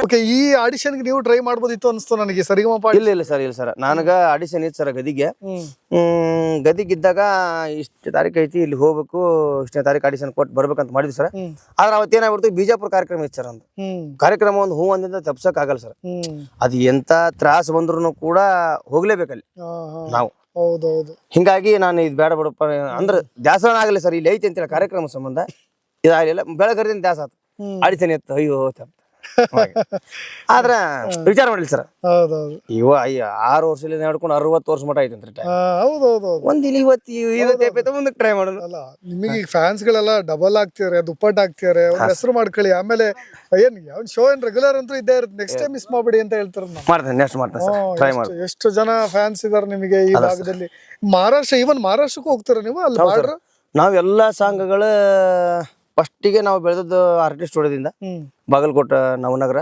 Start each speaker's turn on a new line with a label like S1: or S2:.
S1: Okay, ಈ audition ನೀವು try ಮಾಡ್ಬೋದಿತ್ತು ಅನ್ಸ್ತು ನನಗೆ ಸರಿಗಮಪ.
S2: ಇಲ್ಲ ಸರ್ ನನಗ ಆಡಿಷನ್ ಇತ್ತು ಸರ್ ಗದಿಗೆ. ಗದಿಗಿದ್ದಾಗ ಇಷ್ಟೇ ತಾರೀಕು ಐತಿ ಇಲ್ಲಿ ಹೋಗ್ಬೇಕು, ಇಷ್ಟೇ ತಾರೀಕು ಆಡಿಷನ್ ಕೊಟ್ಟು ಬರ್ಬೇಕಂತ ಮಾಡಿದ್ವಿ ಸರ್. ಆದ್ರೆ ಅವತ್ತೇನಾಗ್ಬಿಡ್ತು, ಬಿಜಾಪುರ ಕಾರ್ಯಕ್ರಮ ಇತ್ತು ಸರ್. ಒಂದು ಕಾರ್ಯಕ್ರಮ ಒಂದು ಹೂ ಅಂದಿಂದ ತಪ್ಸಕ್ ಆಗಲ್ಲ ಸರ್. ಅದು ಎಂತ ತ್ರಾಸ ಬಂದ್ರು ಕೂಡ ಹೋಗ್ಲೇಬೇಕಲ್ಲಿ ನಾವು.
S1: ಹೌದೌದು.
S2: ಹಿಂಗಾಗಿ ನಾನು ಇದು ಬೇಡ ಬಿಡಪ್ಪ ಅಂದ್ರೆ ದ್ಯಾಸನ ಆಗಲಿ ಸರ್, ಇಲ್ಲಿ ಐತಿ ಅಂತೇಳಿ ಕಾರ್ಯಕ್ರಮ ಸಂಬಂಧ ಇದಾಗಲಿಲ್ಲ. ಬೆಳಗರಿಂದ ದ್ಯಾಸ ಆತು, ಆಡಿಷನ್ ಇತ್ತು. ಅಯ್ಯೋ ಆದ್ರ ವಿಚಾರ ಮಾಡಿಲ್ಲ ಸರ್.
S1: ಹೌದೌದು.
S2: 6 ವರ್ಷದಿಂದ ನಡ್ಕೊಂಡು 60 ವರ್ಷ ಮಟ್ಟ ಐತೆ ಅಂತ.
S1: ಹೌದೌದು.
S2: ಒಂದ್ ಇಲ್ಲಿ ಇವತ್ತು ಮುಂದಕ್ಕೆ ಟ್ರೈ ಮಾಡೋದು.
S1: ಅಲ್ಲ, ನಿಮಗೆ ಫ್ಯಾನ್ಸ್ ಗಳೆಲ್ಲ ಡಬಲ್ ಆಗ್ತಿದಾರೆ, ದುಪ್ಪಟ್ಟು ಆಗ್ತಿದಾರೆ. ಒಂದ್ ಹೆಸರು ಮಾಡ್ಕೊಳ್ಳಿ. ಆಮೇಲೆ ಏನ್ ಯಾವ ಶೋ ಏನ್ ರೆಗ್ಯುಲರ್ ಅಂತೂ ಇದ್ದೇ ಇರುತ್ತೆ. ನೆಕ್ಸ್ಟ್ ಟೈಮ್ ಮಿಸ್ ಮಾಡ್ಬೇಡಿ ಅಂತ ಹೇಳ್ತಾರೆ.
S2: ಮಾಡ್ತೇನೆ, ನೆಕ್ಸ್ಟ್ ಮಾಡ್ತೇನೆ ಸರ್, ಟ್ರೈ ಮಾಡಿ.
S1: ಎಷ್ಟು ಜನ ಫ್ಯಾನ್ಸ್ ಇದಾರೆ ನಿಮಗೆ ಈ ಭಾಗದಲ್ಲಿ? ಮಹಾರಾಷ್ಟ್ರ, ಈವನ್ ಮಹಾರಾಷ್ಟ್ರಕ್ಕೂ ಹೋಗ್ತೀರಾ ನೀವು? ಅಲ್ಲಿ ಬಾರ್ಡರ್
S2: ನಾವೆಲ್ಲಾ ಸಾಂಗ್ಗಳ ಫಸ್ಟಿಗೆ ನಾವು ಬೆಳೆದದ್ದು ಆರ್ಟಿಸ್ಟ್ ಸ್ಟುಡಿಯೋದಿಂದ ಬಾಗಲಕೋಟೆ ನವನಗರ.